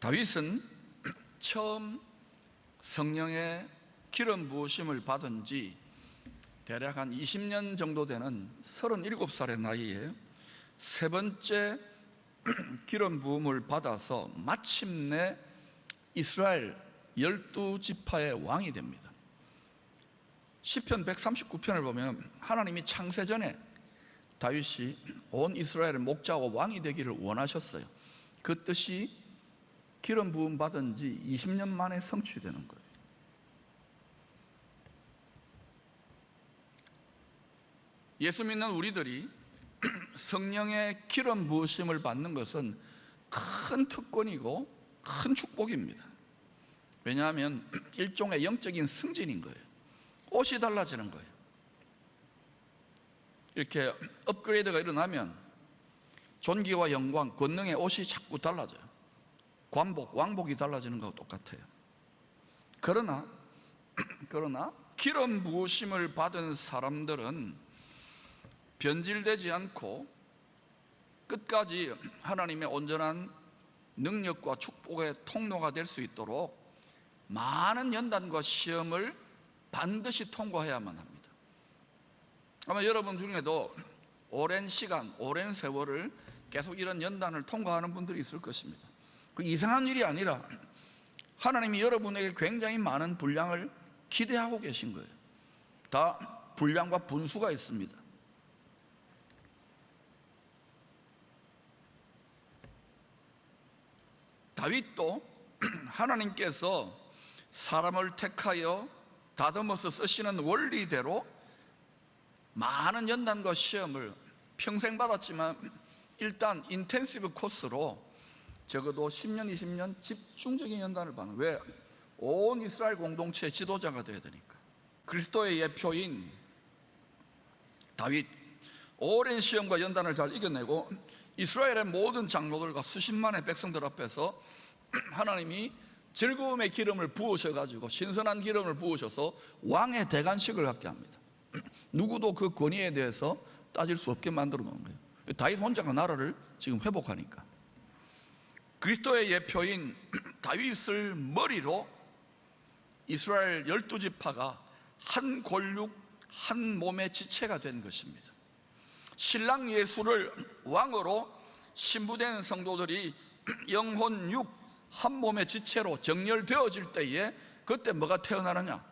다윗은 처음 성령의 기름 부으심을 받은 지 대략 한 20년 정도 되는 37살의 나이에 세 번째 기름 부음을 받아서 마침내 이스라엘 12지파의 왕이 됩니다. 시편 139편을 보면 하나님이 창세전에 다윗이 온 이스라엘의 목자와 왕이 되기를 원하셨어요. 그 뜻이 기름 부음 받은 지 20년 만에 성취되는 거예요. 예수 믿는 우리들이 성령의 기름 부으심을 받는 것은 큰 특권이고 큰 축복입니다. 왜냐하면 일종의 영적인 승진인 거예요. 옷이 달라지는 거예요. 이렇게 업그레이드가 일어나면 존귀와 영광, 권능의 옷이 자꾸 달라져요. 관복, 왕복이 달라지는 거하고 똑같아요. 그러나 기름 부으심을 받은 사람들은 변질되지 않고 끝까지 하나님의 온전한 능력과 축복의 통로가 될 수 있도록 많은 연단과 시험을 반드시 통과해야만 합니다. 아마 여러분 중에도 오랜 시간, 오랜 세월을 계속 이런 연단을 통과하는 분들이 있을 것입니다. 그 이상한 일이 아니라 하나님이 여러분에게 굉장히 많은 분량을 기대하고 계신 거예요. 다 분량과 분수가 있습니다. 다윗도 하나님께서 사람을 택하여 다듬어서 쓰시는 원리대로 많은 연단과 시험을 평생 받았지만 일단 인텐시브 코스로 적어도 10년, 20년 집중적인 연단을 받는 거예요. 왜? 온 이스라엘 공동체의 지도자가 되어야 되니까. 그리스도의 예표인 다윗, 오랜 시험과 연단을 잘 이겨내고 이스라엘의 모든 장로들과 수십만의 백성들 앞에서 하나님이 즐거움의 기름을 부으셔가지고 신선한 기름을 부으셔서 왕의 대관식을 갖게 합니다. 누구도 그 권위에 대해서 따질 수 없게 만들어 놓은 거예요. 다윗 혼자가 나라를 지금 회복하니까. 그리스도의 예표인 다윗을 머리로 이스라엘 12지파가 한 골육, 한 몸의 지체가 된 것입니다. 신랑 예수를 왕으로 신부된 성도들이 영혼 육 한 몸의 지체로 정렬되어질 때에 그때 뭐가 태어나느냐?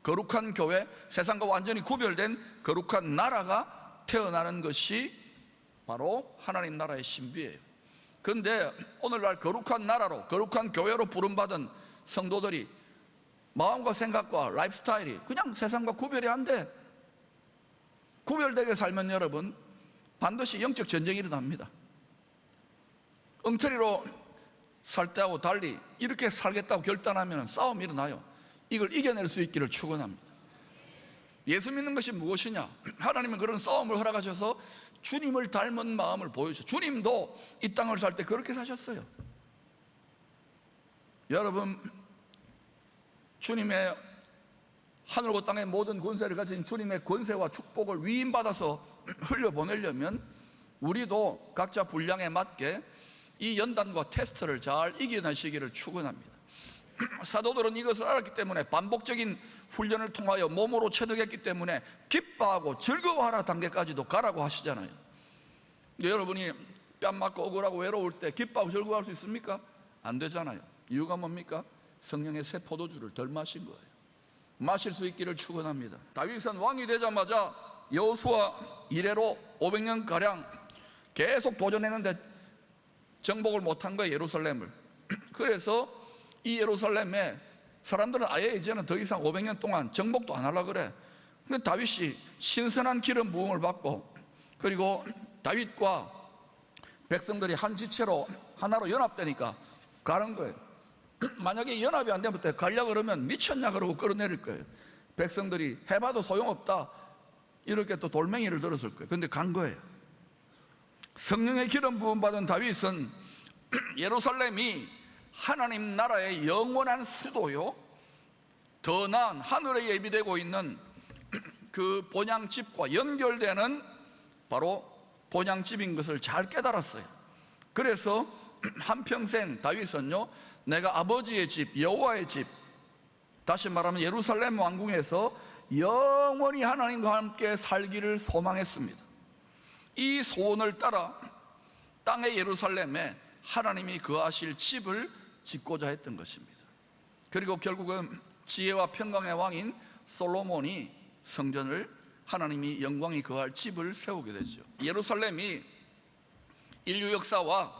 거룩한 교회, 세상과 완전히 구별된 거룩한 나라가 태어나는 것이 바로 하나님 나라의 신비예요. 그런데 오늘날 거룩한 나라로, 거룩한 교회로 부름받은 성도들이 마음과 생각과 라이프 스타일이 그냥 세상과 구별이 안 돼. 구별되게 살면 여러분 반드시 영적 전쟁이 일어납니다. 엉터리로 살 때하고 달리 이렇게 살겠다고 결단하면 싸움이 일어나요. 이걸 이겨낼 수 있기를 축원합니다. 예수 믿는 것이 무엇이냐? 하나님은 그런 싸움을 허락하셔서 주님을 닮은 마음을 보여주셔. 주님도 이 땅을 살 때 그렇게 사셨어요. 여러분, 주님의 하늘과 땅의 모든 권세를 가진 주님의 권세와 축복을 위임받아서 흘려보내려면 우리도 각자 분량에 맞게 이 연단과 테스트를 잘 이겨내시기를 축원합니다. 사도들은 이것을 알았기 때문에 반복적인 훈련을 통하여 몸으로 체득했기 때문에 기뻐하고 즐거워하라 단계까지도 가라고 하시잖아요. 근데 여러분이 뺨 맞고 억울하고 외로울 때 기뻐하고 즐거워할 수 있습니까? 안 되잖아요. 이유가 뭡니까? 성령의 새 포도주를 덜 마신 거예요. 마실 수 있기를 축원합니다. 다윗은 왕이 되자마자 여호수아 이래로 500년가량 계속 도전했는데 정복을 못한 거예요, 예루살렘을. 그래서 이 예루살렘에 사람들은 아예 이제는 더 이상 500년 동안 정복도 안 하려고 그래. 근데 다윗이 신선한 기름 부음을 받고 그리고 다윗과 백성들이 한 지체로 하나로 연합되니까 가는 거예요. 만약에 연합이 안 되면 가려고 그러면 미쳤냐 그러고 끌어내릴 거예요. 백성들이 해봐도 소용없다 이렇게 또 돌멩이를 들었을 거예요. 근데 간 거예요. 성령의 기름 부음 받은 다윗은 예루살렘이 하나님 나라의 영원한 수도요, 더 나은 하늘에 예비되고 있는 그 본향집과 연결되는 바로 본향집인 것을 잘 깨달았어요. 그래서 한평생 다윗은요, 내가 아버지의 집 여호와의 집, 다시 말하면 예루살렘 왕궁에서 영원히 하나님과 함께 살기를 소망했습니다. 이 소원을 따라 땅의 예루살렘에 하나님이 거하실 집을 짓고자 했던 것입니다. 그리고 결국은 지혜와 평강의 왕인 솔로몬이 성전을, 하나님이 영광이 거할 집을 세우게 되죠. 예루살렘이 인류 역사와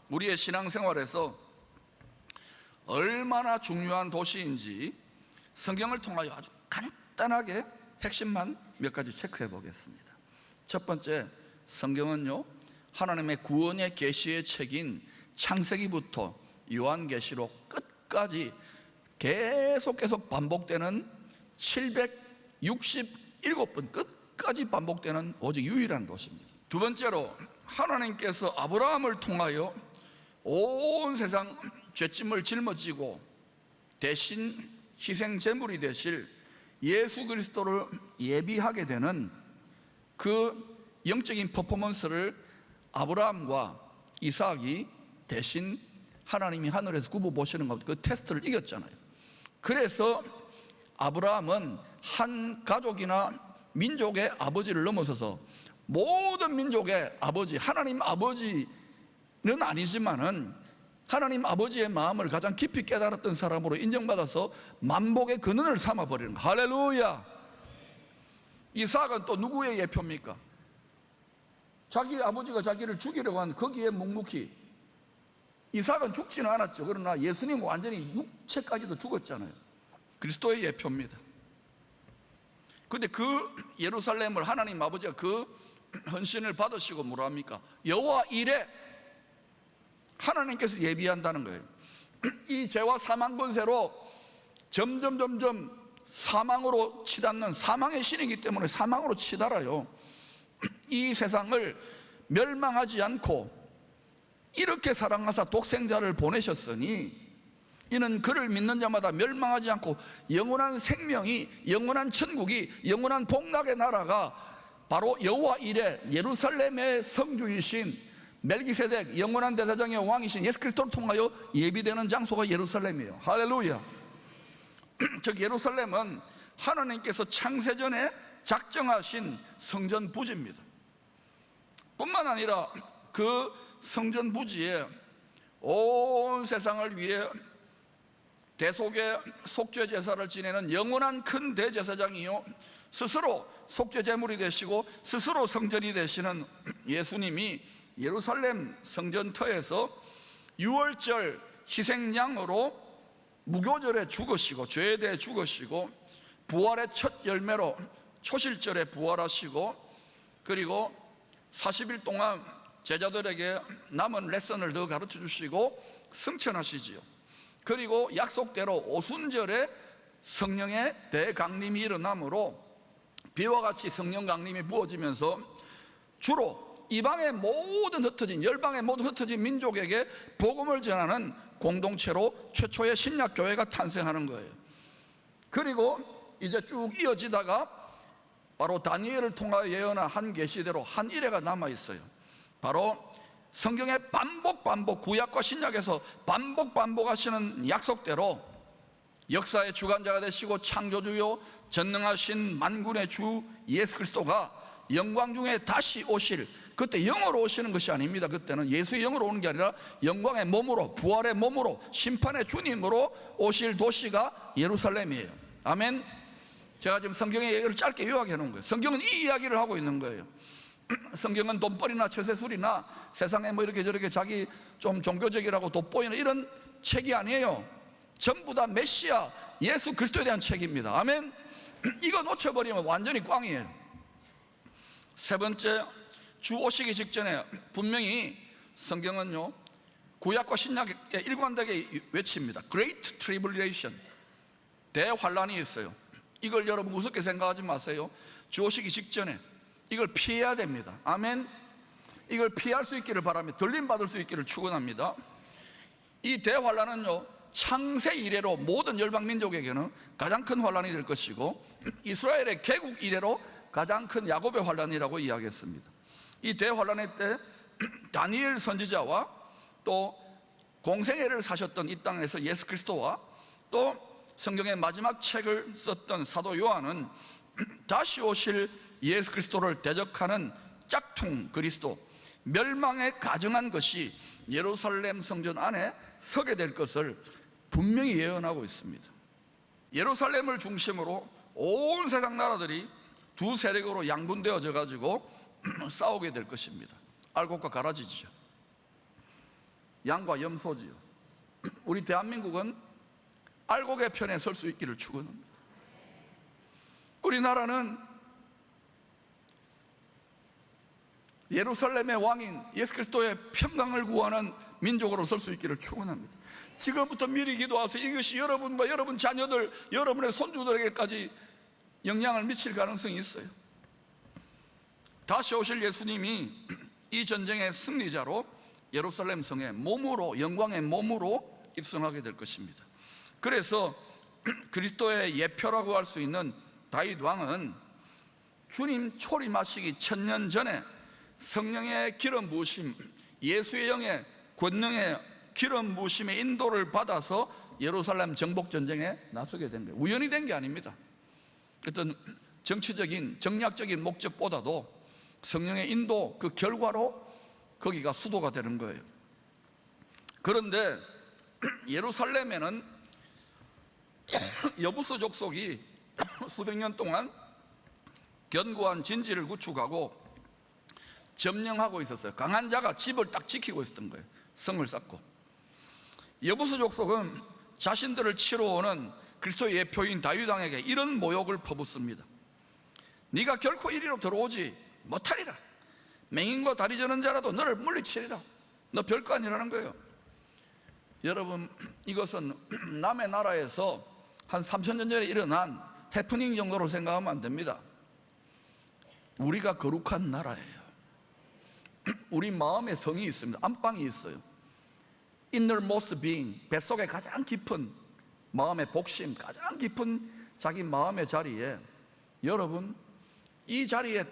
우리의 신앙생활에서 얼마나 중요한 도시인지 성경을 통하여 아주 간단하게 핵심만 몇 가지 체크해 보겠습니다. 첫 번째, 성경은요, 하나님의 구원의 계시의 책인 창세기부터 요한계시록 끝까지 계속 반복되는 767번 끝까지 반복되는 오직 유일한 도시입니다. 두 번째로, 하나님께서 아브라함을 통하여 온 세상 죄짐을 짊어지고 대신 희생 제물이 되실 예수 그리스도를 예비하게 되는 그 영적인 퍼포먼스를 아브라함과 이삭이 대신 하나님이 하늘에서 굽어 보시는 것, 그 테스트를 이겼잖아요. 그래서 아브라함은 한 가족이나 민족의 아버지를 넘어서서 모든 민족의 아버지, 하나님 아버지는 아니지만은 하나님 아버지의 마음을 가장 깊이 깨달았던 사람으로 인정받아서 만복의 근원을 삼아버리는 거. 할렐루야. 이삭은 또 누구의 예표입니까? 자기 아버지가 자기를 죽이려고 한 거기에 묵묵히. 이삭은 죽지는 않았죠. 그러나 예수님은 완전히 육체까지도 죽었잖아요. 그리스도의 예표입니다. 그런데 그 예루살렘을 하나님 아버지가 그 헌신을 받으시고 뭐라 합니까? 여호와 이레, 하나님께서 예비한다는 거예요. 이 죄와 사망 권세로 점점 사망으로 치닫는, 사망의 신이기 때문에 사망으로 치달아요. 이 세상을 멸망하지 않고 이렇게 사랑하사 독생자를 보내셨으니 이는 그를 믿는 자마다 멸망하지 않고 영원한 생명이, 영원한 천국이, 영원한 복락의 나라가 바로 여호와 이레, 예루살렘의 성주이신 멜기세덱, 영원한 대제사장의 왕이신 예수 그리스도를 통하여 예비되는 장소가 예루살렘이에요. 할렐루야. 즉 예루살렘은 하나님께서 창세전에 작정하신 성전 부지입니다. 뿐만 아니라 그 성전 부지에 온 세상을 위해 대속의 속죄 제사를 지내는 영원한 큰 대제사장이요, 스스로 속죄 제물이 되시고 스스로 성전이 되시는 예수님이 예루살렘 성전터에서 유월절 희생양으로 무교절에 죽으시고, 죄에 대해 죽으시고, 부활의 첫 열매로 초실절에 부활하시고, 그리고 40일 동안 제자들에게 남은 레슨을 더 가르쳐 주시고 승천하시지요. 그리고 약속대로 오순절에 성령의 대강림이 일어나므로 비와 같이 성령 강림이 부어지면서 주로 이방의 모든 흩어진, 열방의 모든 흩어진 민족에게 복음을 전하는 공동체로 최초의 신약교회가 탄생하는 거예요. 그리고 이제 쭉 이어지다가 바로 다니엘을 통하여 예언한 한 계시대로 한 이래가 남아있어요. 바로 성경의 반복 구약과 신약에서 반복하시는 약속대로 역사의 주관자가 되시고 창조주요 전능하신 만군의 주 예수 그리스도가 영광 중에 다시 오실, 그때 영으로 오시는 것이 아닙니다. 그때는 예수의 영으로 오는 게 아니라 영광의 몸으로, 부활의 몸으로, 심판의 주님으로 오실 도시가 예루살렘이에요. 아멘. 제가 지금 성경의 얘기를 짧게 요약해 놓은 거예요. 성경은 이 이야기를 하고 있는 거예요. 성경은 돈벌이나 처세술이나 세상에 뭐 이렇게 저렇게 자기 좀 종교적이라고 돋보이는 이런 책이 아니에요. 전부 다 메시아 예수 그리스도에 대한 책입니다. 아멘. 이거 놓쳐버리면 완전히 꽝이에요. 세 번째, 주 오시기 직전에 분명히 성경은요, 구약과 신약에 일관되게 외칩니다. Great Tribulation, 대환란이 있어요. 이걸 여러분 우습게 생각하지 마세요. 주 오시기 직전에 이걸 피해야 됩니다. 아멘. 이걸 피할 수 있기를 바라며 들림받을 수 있기를 축원합니다. 이 대환란은요, 창세 이래로 모든 열방 민족에게는 가장 큰 환란이 될 것이고, 이스라엘의 개국 이래로 가장 큰 야곱의 환란이라고 이야기했습니다. 이 대환란의 때 다니엘 선지자와 또 공생애를 사셨던 이 땅에서 예수 그리스도와 또 성경의 마지막 책을 썼던 사도 요한은 다시 오실 예수 그리스도를 대적하는 짝퉁 그리스도, 멸망에 가증한 것이 예루살렘 성전 안에 서게 될 것을 분명히 예언하고 있습니다. 예루살렘을 중심으로 온 세상 나라들이 두 세력으로 양분되어져 가지고 싸우게 될 것입니다. 알곡과 가라지지요. 양과 염소지요. 우리 대한민국은 알곡의 편에 설 수 있기를 축원합니다. 우리나라는 예루살렘의 왕인 예수 그리스도의 평강을 구하는 민족으로 설 수 있기를 축원합니다. 지금부터 미리 기도하세요. 이것이 여러분과 여러분 자녀들, 여러분의 손주들에게까지 영향을 미칠 가능성이 있어요. 다시 오실 예수님이 이 전쟁의 승리자로 예루살렘 성에 몸으로, 영광의 몸으로 입성하게 될 것입니다. 그래서 그리스도의 예표라고 할 수 있는 다윗 왕은 주님 초림하시기 1000년 전에 성령의 기름 부으심, 예수의 영의 권능의 기름 부으심의 인도를 받아서 예루살렘 정복 전쟁에 나서게 된 거예요. 우연히 된 게 아닙니다. 어떤 정치적인 정략적인 목적보다도 성령의 인도 그 결과로 거기가 수도가 되는 거예요. 그런데 예루살렘에는 여부스 족속이 수백 년 동안 견고한 진지를 구축하고 점령하고 있었어요. 강한 자가 집을 딱 지키고 있었던 거예요. 성을 쌓고. 여부스 족속은 자신들을 치러 오는 그리스도의 예표인 다윗 왕에게 이런 모욕을 퍼붓습니다. 네가 결코 이리로 들어오지 못하리라. 맹인과 다리 저는 자라도 너를 물리치리라. 너 별거 아니라는 거예요. 여러분, 이것은 남의 나라에서 한 3000년 전에 일어난 해프닝 정도로 생각하면 안 됩니다. 우리가 거룩한 나라예요. 우리 마음에 성이 있습니다. 안방이 있어요. innermost being, 뱃속에 가장 깊은 마음의 복심, 가장 깊은 자기 마음의 자리에, 여러분 이 자리에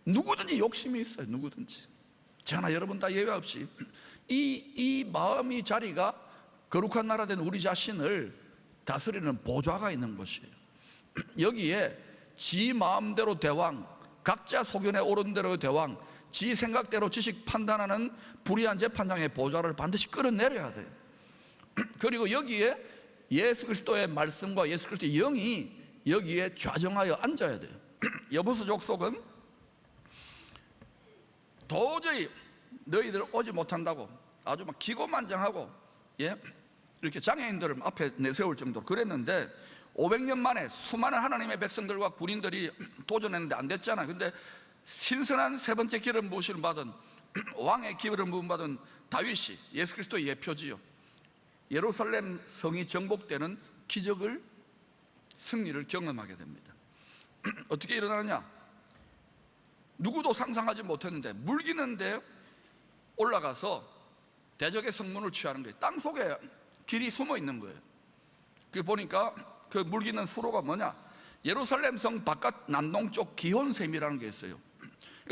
누구든지 욕심이 있어요. 누구든지. 저나 여러분 다 예외 없이 이 마음의 자리가 거룩한 나라 된 우리 자신을 다스리는 보좌가 있는 것이에요. 여기에 지 마음대로 대왕, 각자 소견에 오른 대로 대왕, 지 생각대로 지식 판단하는 불의한 재판장의 보좌를 반드시 끌어내려야 돼요. 그리고 여기에 예수 그리스도의 말씀과 예수 그리스도의 영이 여기에 좌정하여 앉아야 돼요. 여부스 족속은 도저히 너희들 오지 못한다고 아주 막 기고만장하고, 예? 이렇게 장애인들을 앞에 내세울 정도로 그랬는데 500년 만에 수많은 하나님의 백성들과 군인들이 도전했는데 안 됐잖아요. 근데 신선한 세 번째 기름 부으심을 받은 왕의 기름 부음 받은 다윗이 예수 그리스도의 예표지요. 예루살렘 성이 정복되는 기적을, 승리를 경험하게 됩니다. 어떻게 일어나느냐? 누구도 상상하지 못했는데 물기는데 올라가서 대적의 성문을 취하는 거예요. 땅 속에 길이 숨어 있는 거예요. 그 보니까 그 물기는 수로가 뭐냐? 예루살렘 성 바깥 남동쪽 기혼샘이라는 게 있어요.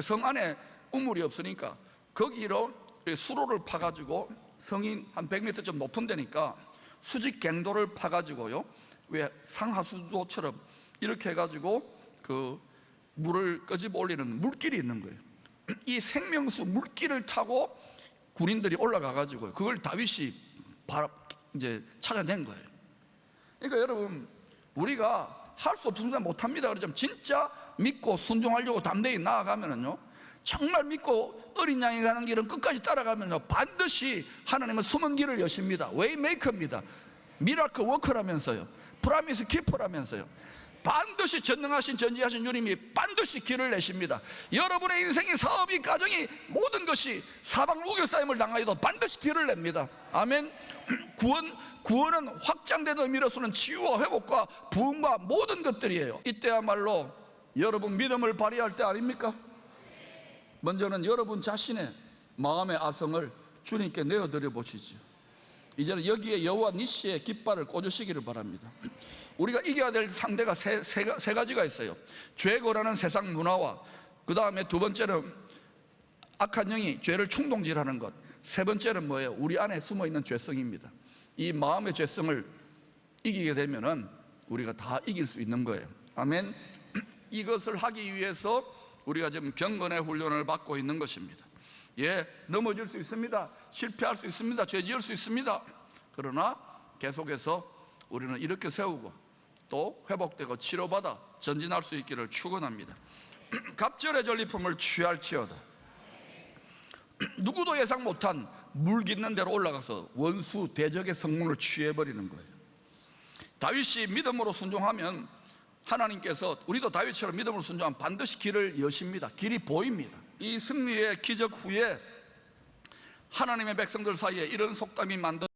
성 안에 우물이 없으니까 거기로 수로를 파가지고, 성이 한 100m 좀 높은 데니까 수직 갱도를 파가지고요, 왜 상하수도처럼 이렇게 해가지고 그 물을 끄집어 올리는 물길이 있는 거예요. 이 생명수 물길을 타고 군인들이 올라가가지고 그걸 다윗이 이제 찾아낸 거예요. 그러니까 여러분, 우리가 할 수 없습니다, 못합니다 그러지만 진짜 믿고 순종하려고 담대히 나아가면은요, 정말 믿고 어린 양이 가는 길은 끝까지 따라가면요, 반드시 하나님은 숨은 길을 여십니다. 웨이메이커입니다. 미라클 워커라면서요, 프라미스 키퍼라면서요. 반드시 전능하신 전지하신 주님이 반드시 길을 내십니다. 여러분의 인생이, 사업이, 가정이, 모든 것이 사방 우겨싸임을 당하여도 반드시 길을 냅니다. 아멘. 구원은 확장된 의미로서는 치유와 회복과 부흥과 모든 것들이에요. 이때야말로 여러분 믿음을 발휘할 때 아닙니까? 먼저는 여러분 자신의 마음의 아성을 주님께 내어드려 보시죠. 이제는 여기에 여호와 니시의 깃발을 꽂으시기를 바랍니다. 우리가 이겨야 될 상대가 세 가지가 있어요. 죄고라는 세상 문화와, 그 다음에 두 번째는 악한 영이 죄를 충동질하는 것, 세 번째는 뭐예요? 우리 안에 숨어 있는 죄성입니다. 이 마음의 죄성을 이기게 되면은 우리가 다 이길 수 있는 거예요. 아멘. 이것을 하기 위해서 우리가 지금 경건의 훈련을 받고 있는 것입니다. 예, 넘어질 수 있습니다. 실패할 수 있습니다. 죄 지을 수 있습니다. 그러나 계속해서 우리는 이렇게 세우고 또 회복되고 치료받아 전진할 수 있기를 축원합니다. 갑절의 전리품을 취할지어다. 누구도 예상 못한 물 깃는 대로 올라가서 원수 대적의 성문을 취해버리는 거예요. 다윗이 믿음으로 순종하면 하나님께서 우리도 다윗처럼 믿음으로 순종하면 반드시 길을 여십니다. 길이 보입니다. 이 승리의 기적 후에 하나님의 백성들 사이에 이런 속담이 만든